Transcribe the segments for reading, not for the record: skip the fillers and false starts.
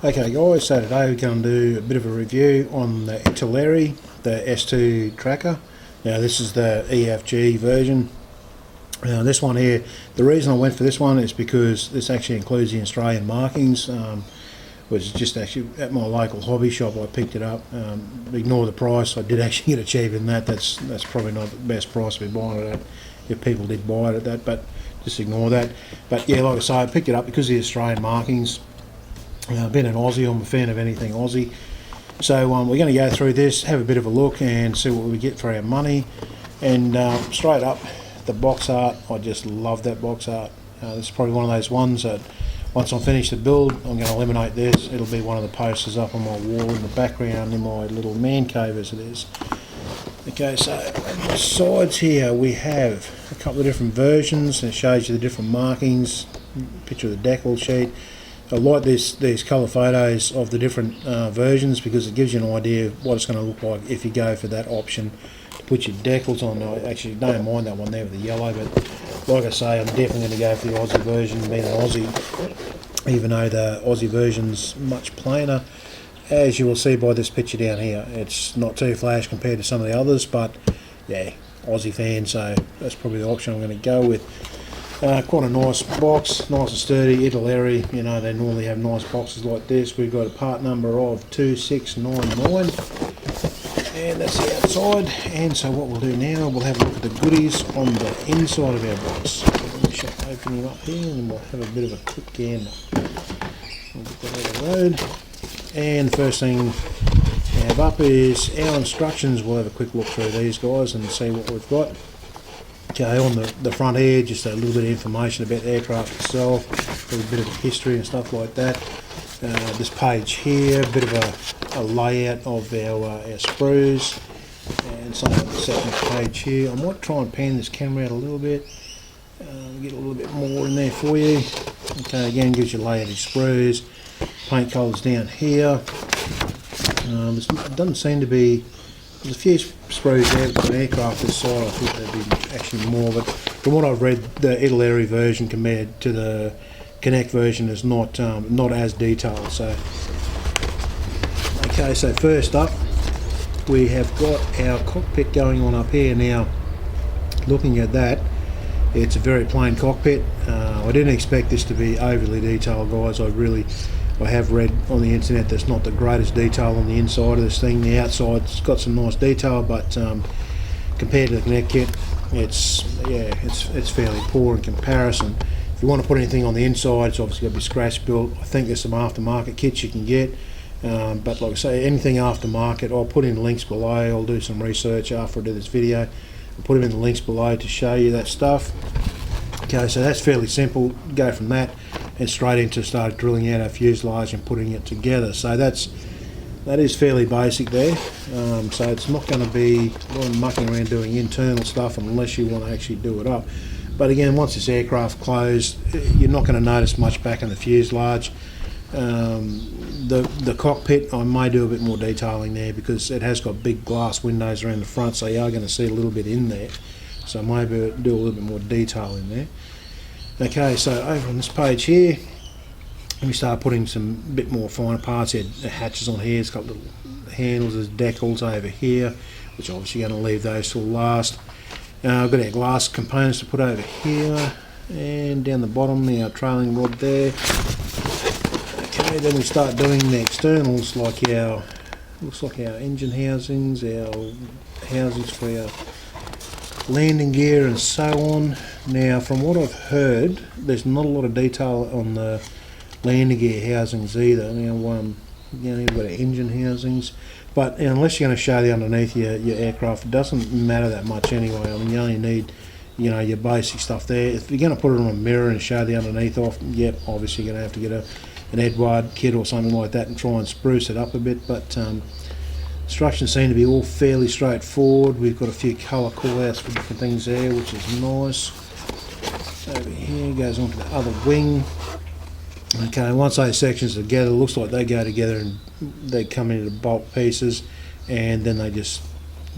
Okay guys, so today we're going to do a bit of a review on the Italeri, the S2 tracker. Now this is the EFG version. This one here, the reason I went for this one is because this actually includes the Australian markings, which is just actually at my local hobby shop. I picked it up. Ignore the price, I did actually get cheaper than that. That's probably not the best price to be buying it at, if people did buy it at that, but just ignore that. But yeah, like I say, I picked it up because of the Australian markings. Being an Aussie, I'm a fan of anything Aussie. So we're going to go through this, have a bit of a look and see what we get for our money. And straight up, the box art, I just love that box art. This is probably one of those ones that once I finish the build, I'm going to eliminate this. It'll be one of the posters up on my wall in the background in my little man cave as it is. Okay, so on the sides here we have a couple of different versions. It shows you the different markings, picture of the Decals sheet. I like these colour photos of the different versions because it gives you an idea of what it's going to look like if you go for that option to put your decals on. I actually don't mind that one there with the yellow, but like I say, I'm definitely going to go for the Aussie version, being an Aussie, even though the Aussie version's much plainer. As you will see by this picture down here, it's not too flash compared to some of the others, but yeah, Aussie fan, so that's probably the option I'm going to go with. Quite a nice box, nice and sturdy. Italeri, you know, they normally have nice boxes like this. We've got a part number of 2699, and that's the outside. And so what we'll do now, we'll have a look at the goodies on the inside of our box. Let me just open you up here and we'll have a bit of a quick gander. We'll get that out of the road. And the first thing we have up is our instructions. We'll have a quick look through these guys and see what we've got. Okay, on the front here, just a little bit of information about the aircraft itself, a bit of history and stuff like that. This page here, a bit of a layout of our sprues, and some of the second page here. I might try and pan this camera out a little bit, get a little bit more in there for you. Okay, again, gives you layout of sprues, paint colours down here. It doesn't seem to be. There's a few sprues there for an aircraft this side. I think there'd be actually more, but from what I've read, the Italeri version compared to the Connect version is not as detailed. So, okay, so first up, we have got our cockpit going on up here. Now, looking at that, it's a very plain cockpit. I didn't expect this to be overly detailed, guys. I have read on the internet there's not the greatest detail on the inside of this thing. The outside's got some nice detail, but compared to the Connect kit, it's fairly poor in comparison. If you want to put anything on the inside, it's obviously got to be scratch built. I think there's some aftermarket kits you can get, but like I say, anything aftermarket, I'll put in links below. I'll do some research after I do this video. I'll put them in the links below to show you that stuff. Okay, so that's fairly simple. Go from that and straight into start drilling out our fuselage and putting it together. So that is fairly basic there. So it's not going to be a lot of mucking around doing internal stuff unless you want to actually do it up. But again, once this aircraft closed, you're not going to notice much back in the fuselage. The cockpit, I may do a bit more detailing there because it has got big glass windows around the front, so you are going to see a little bit in there. So maybe do a little bit more detail in there. Okay, so over on this page here, we start putting some bit more finer parts. Here, the hatches on here, it's got little handles, there's decals over here, which obviously going to leave those till last. I've got our glass components to put over here, and down the bottom, our trailing rod there. Okay, then we start doing the externals, like looks like our engine housings, our housings for our landing gear and so on. Now, from what I've heard, there's not a lot of detail on the landing gear housings either. Now, you've got our engine housings, but unless you're going to show the underneath your aircraft, it doesn't matter that much anyway. I mean, you only need, your basic stuff there. If you're going to put it on a mirror and show the underneath off, yep, obviously you're going to have to get an Edward kit or something like that and try and spruce it up a bit, but instructions seem to be all fairly straightforward. We've got a few colour call-outs for different things there, which is nice. Over here goes on to the other wing. Okay, once those sections are together, it looks like they go together and they come into bulk pieces, and then they just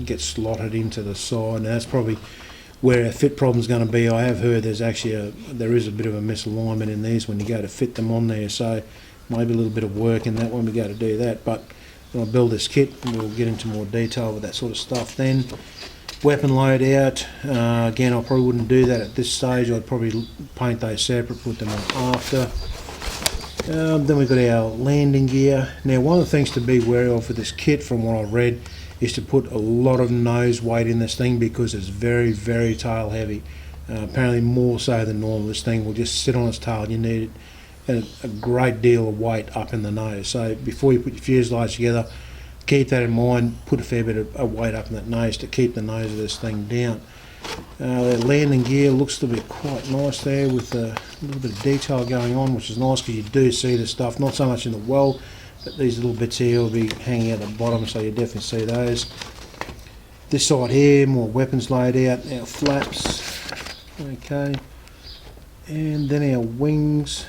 get slotted into the side. Now that's probably where our fit problem is going to be. I have heard there is a bit of a misalignment in these when you go to fit them on there, so maybe a little bit of work in that when we go to do that, but when I build this kit we'll get into more detail with that sort of stuff then. Weapon loadout, again I probably wouldn't do that at this stage. I'd probably paint those separate, put them on after. Then we've got our landing gear. Now one of the things to be wary of for this kit from what I've read is to put a lot of nose weight in this thing because it's very, very tail heavy. Apparently more so than normal. This thing will just sit on its tail. You need a great deal of weight up in the nose. So before you put your fuselage together, keep that in mind. Put a fair bit of weight up in that nose to keep the nose of this thing down. The landing gear looks to be quite nice there with a little bit of detail going on, which is nice because you do see the stuff, not so much in the well, but these little bits here will be hanging out the bottom, so you definitely see those. This side here, more weapons laid out, our flaps, okay, and then our wings,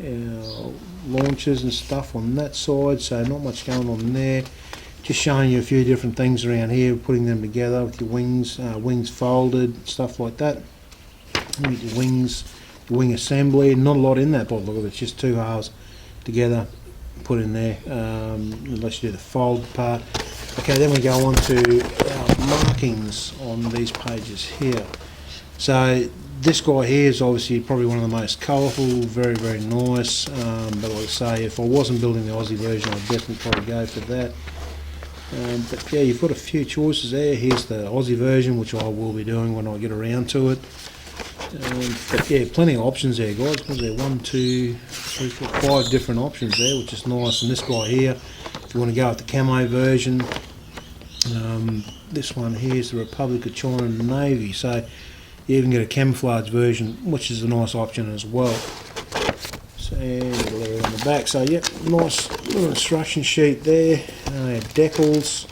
our launchers and stuff on that side, so not much going on there. Just showing you a few different things around here, putting them together with your wings, wings folded, stuff like that. You get your wings, wing assembly, not a lot in that by the look of it, it's just two halves together, put in there, unless you do the fold part. Okay, then we go on to our markings on these pages here. So this guy here is obviously probably one of the most colourful, very, very nice, but like I say, if I wasn't building the Aussie version I'd definitely probably go for that. But yeah, you've got a few choices there. Here's the Aussie version, which I will be doing when I get around to it. But yeah, plenty of options there, guys. Was there 1, 2, 3, 4, 5 different options there, which is nice. And this guy here, if you want to go with the camo version, this one here is the Republic of China Navy. So you even get a camouflage version, which is a nice option as well. So and a letter on the back. So yep, nice little instruction sheet there. Decals.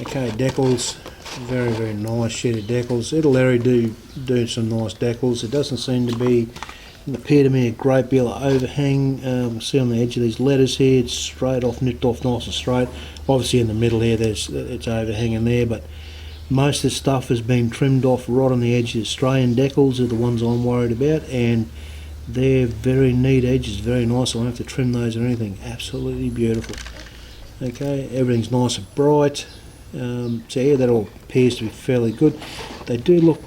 Okay, Decals. Very, very nice sheet of Decals. Italeri do some nice Decals. It doesn't seem to be, doesn't appear to me, a great deal of overhang. See on the edge of these letters here, it's straight off, nipped off nice and straight. Obviously in the middle here, it's overhanging there, but most of the stuff has been trimmed off right on the edge. The Australian Decals are the ones I'm worried about, and they're very neat edges, very nice. I won't have to trim those or anything. Absolutely beautiful. Okay, everything's nice and bright. So yeah, that all appears to be fairly good. They do look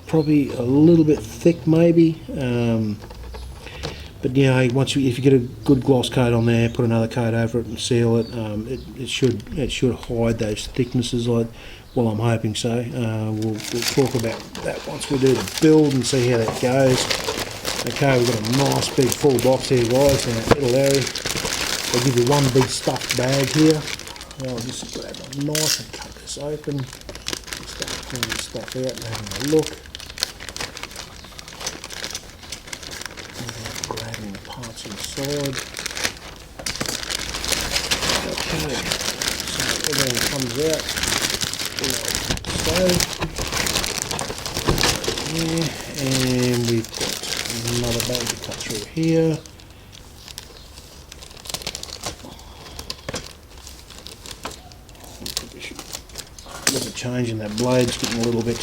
probably a little bit thick, maybe. But you know, if you get a good gloss coat on there, put another coat over it and seal it, it should hide those thicknesses. Well, I'm hoping so. We'll talk about that once we do the build and see how that goes. Okay, we've got a nice big full box here, guys. Now, Italeri, they'll give you one big stuffed bag here. I'll just grab a knife and cut this open. Start pulling this stuff out and having a look. Grabbing the parts inside. Okay, so everything comes out. Yeah, and we've got another bag to cut through here. Look at changing that blade's getting a little bit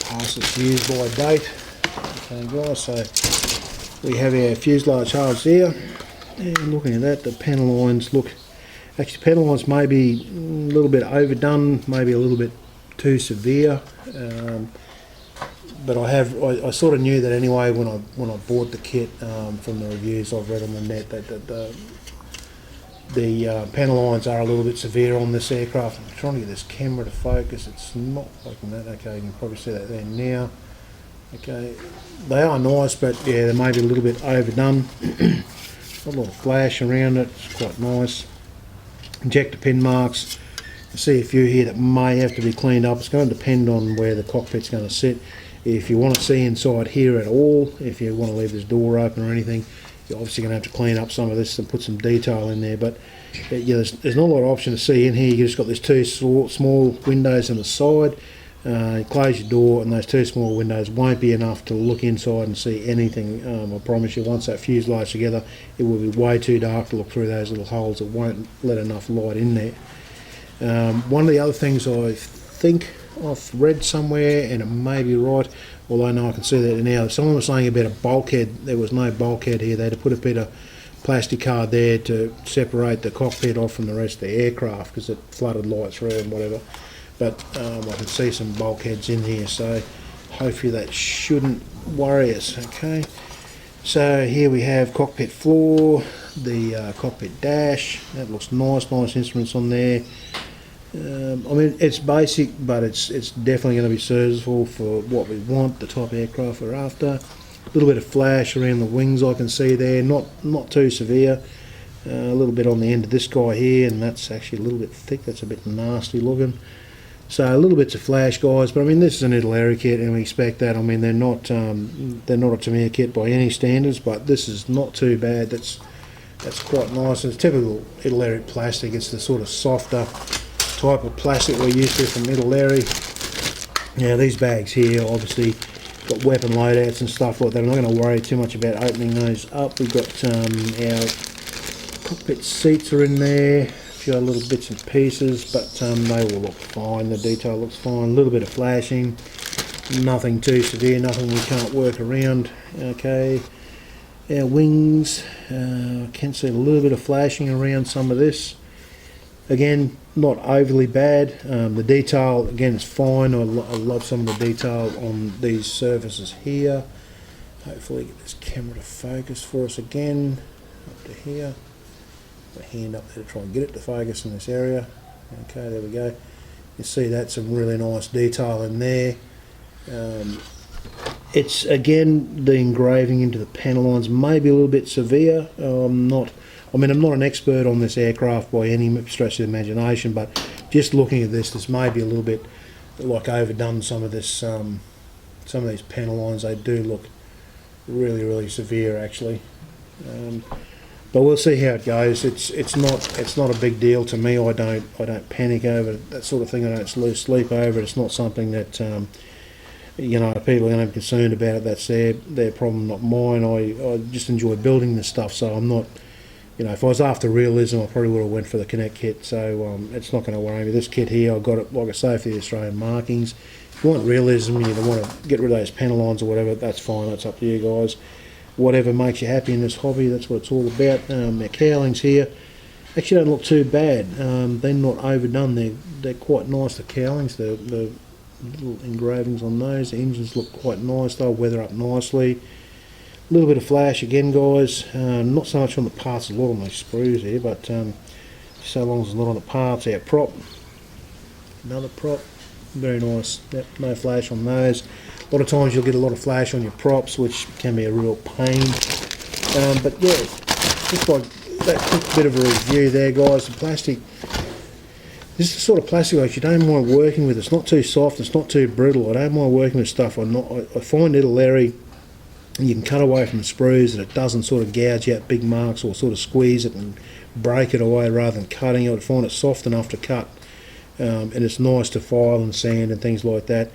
past its use by date. Okay guys, so we have our fuselage halves here, and looking at that, the panel lines look, actually panel lines may be a little bit overdone, maybe a little bit too severe, but I sort of knew that anyway when I bought the kit, from the reviews I've read on the net, that the panel lines are a little bit severe on this aircraft. I'm trying to get this camera to focus, it's not liking that. Okay, you can probably see that there now. Okay, they are nice, but yeah, they may be a little bit overdone. Got a lot of flash around it, it's quite nice. Injector pin marks, you see a few here that may have to be cleaned up. It's going to depend on where the cockpit's going to sit. If you want to see inside here at all, if you want to leave this door open or anything, you're obviously going to have to clean up some of this and put some detail in there, but yeah, there's not a lot of option to see in here. You just got these two small windows on the side. You close your door and those two small windows won't be enough to look inside and see anything. I promise you, once that fuselage together, it will be way too dark to look through those little holes. It won't let enough light in there. One of the other things I think I've read somewhere, and it may be right, although I know I can see that now, someone was saying about a bulkhead. There was no bulkhead here. They had to put a bit of plastic card there to separate the cockpit off from the rest of the aircraft because it flooded light through and whatever. But I can see some bulkheads in here, so hopefully that shouldn't worry us. Okay, so here we have cockpit floor, the cockpit dash. That looks nice, nice instruments on there. I mean, it's basic, but it's definitely going to be serviceable for what we want, the type of aircraft we're after. A little bit of flash around the wings I can see there, not too severe. A little bit on the end of this guy here, and that's actually a little bit thick, that's a bit nasty looking. So a little bit of flash, guys, but I mean, this is an Italeri kit and we expect that. I mean, they're not a Tamiya kit by any standards, but this is not too bad. That's quite nice. It's typical Italeri plastic. It's the sort of softer type of plastic we're used to from Italeri. Now these bags here obviously got weapon loadouts and stuff like that. I'm not going to worry too much about opening those up. We've got our cockpit seats are in there, a few other little bits and pieces, but they will look fine. The detail looks fine. A little bit of flashing, nothing too severe, nothing we can't work around. Okay, our wings, I can see a little bit of flashing around some of this. Again, not overly bad. The detail, again, is fine. I love some of the detail on these surfaces here. Hopefully get this camera to focus for us again. Up to here. Put my hand up there to try and get it to focus in this area. Okay, there we go. You see that's some really nice detail in there. It's, again, the engraving into the panel lines may be a little bit severe. I'm not an expert on this aircraft by any stretch of the imagination, but just looking at this may be a little bit like overdone. Some of this, some of these panel lines, they do look really, really severe actually. But we'll see how it goes. It's not a big deal to me. I don't panic over that sort of thing. I don't lose sleep over it. It's not something that you know, people are going to be concerned about it. That's their problem, not mine. I just enjoy building this stuff, so I'm not. You know, if I was after realism, I probably would have went for the Connect kit, so it's not going to worry me. This kit here, I got it, like I say, for the Australian markings. If you want realism and you want to get rid of those panel lines or whatever, that's fine, that's up to you guys. Whatever makes you happy in this hobby, that's what it's all about. Our cowlings here actually don't look too bad. They're not overdone, they're quite nice, the cowlings, the little engravings on those. The engines look quite nice, they'll weather up nicely. A little bit of flash again, guys. Not so much on the parts, a lot on those sprues here, but so long as it's not on the parts. Our prop, another prop, very nice. Yep, no flash on those. A lot of times you'll get a lot of flash on your props, which can be a real pain. But yeah, just like that quick bit of a review there, guys. The plastic, this is the sort of plastic like you don't mind working with. It's not too soft, it's not too brittle. I don't mind working with stuff. I find Italeri, you can cut away from the sprues and it doesn't sort of gouge out big marks or sort of squeeze it and break it away rather than cutting it. I find it soft enough to cut, and it's nice to file and sand and things like that.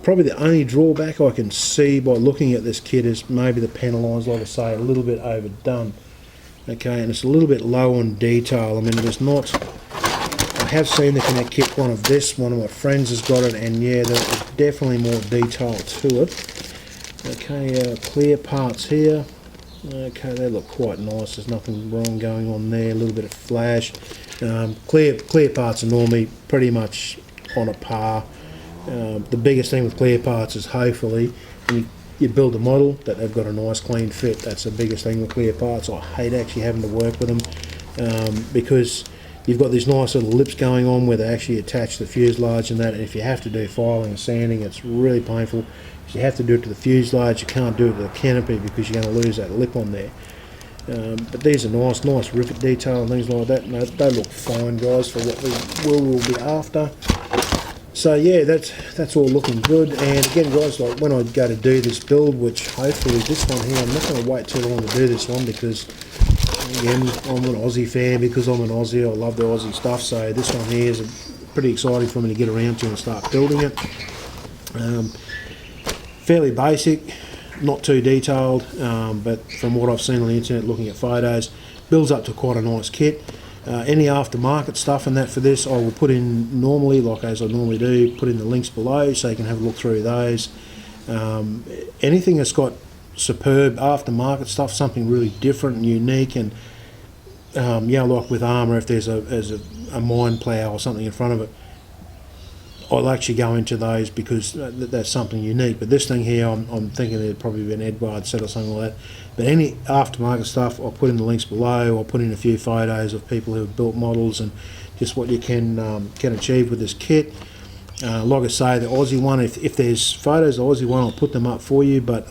Probably the only drawback I can see by looking at this kit is maybe the panel lines, like I say, a little bit overdone. Okay, and it's a little bit low on detail. I mean, there's not. I have seen the Connect kit, one of my friends has got it, and yeah, there's definitely more detail to it. Okay, clear parts here. Okay, they look quite nice. There's nothing wrong going on there. A little bit of flash. Clear parts are normally pretty much on a par. The biggest thing with clear parts is hopefully when you build a model that they've got a nice clean fit. That's the biggest thing with clear parts. I hate actually having to work with them because you've got these nice little lips going on where they actually attach the fuselage and that, and if you have to do filing and sanding, it's really painful. You have to do it to the fuselage, you can't do it to the canopy because you're going to lose that lip on there. But these are nice rivet detail and things like that, and they look fine, guys, for what we will be after. So yeah, that's all looking good. And again, guys, like when I go to do this build, which hopefully this one here, I'm not going to wait too long to do this one because, again, I'm an Aussie fan. Because I'm an Aussie, I love the Aussie stuff, so this one here is pretty exciting for me to get around to and start building it. Fairly basic, not too detailed, but from what I've seen on the internet looking at photos, builds up to quite a nice kit. Any aftermarket stuff and that for this I will put in normally, like as I normally do, put in the links below so you can have a look through those. Anything that's got superb aftermarket stuff, something really different and unique. And like with armour, if there's a mine plough or something in front of it, I'll actually go into those because that's something unique. But this thing here, I'm thinking it'd probably be an Edward set or something like that. But any aftermarket stuff, I'll put in the links below. I'll put in a few photos of people who have built models and just what you can achieve with this kit. Like I say, the Aussie one, if there's photos of the Aussie one, I'll put them up for you. But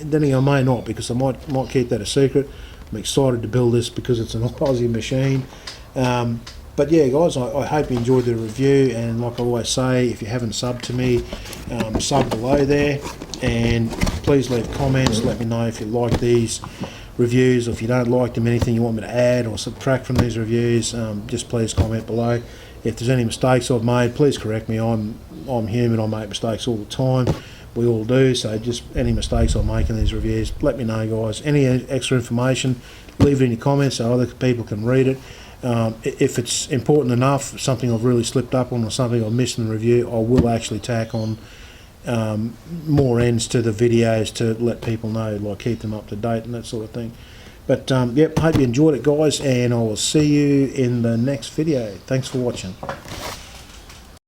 then again, I may not, because I might keep that a secret. I'm excited to build this because it's an Aussie machine. But yeah, guys, I hope you enjoyed the review, and like I always say, if you haven't subbed to me, sub below there, and please leave comments. Let me know if you like these reviews, or if you don't like them, anything you want me to add or subtract from these reviews, just please comment below. If there's any mistakes I've made, please correct me. I'm human, I make mistakes all the time. We all do, so just any mistakes I make in these reviews, let me know, guys. Any extra information, leave it in your comments so other people can read it. If it's important enough, something I've really slipped up on or something I've missed in the review, I will actually tack on more ends to the videos to let people know, like keep them up to date and that sort of thing. But yep, hope you enjoyed it, guys, and I will see you in the next video. Thanks for watching.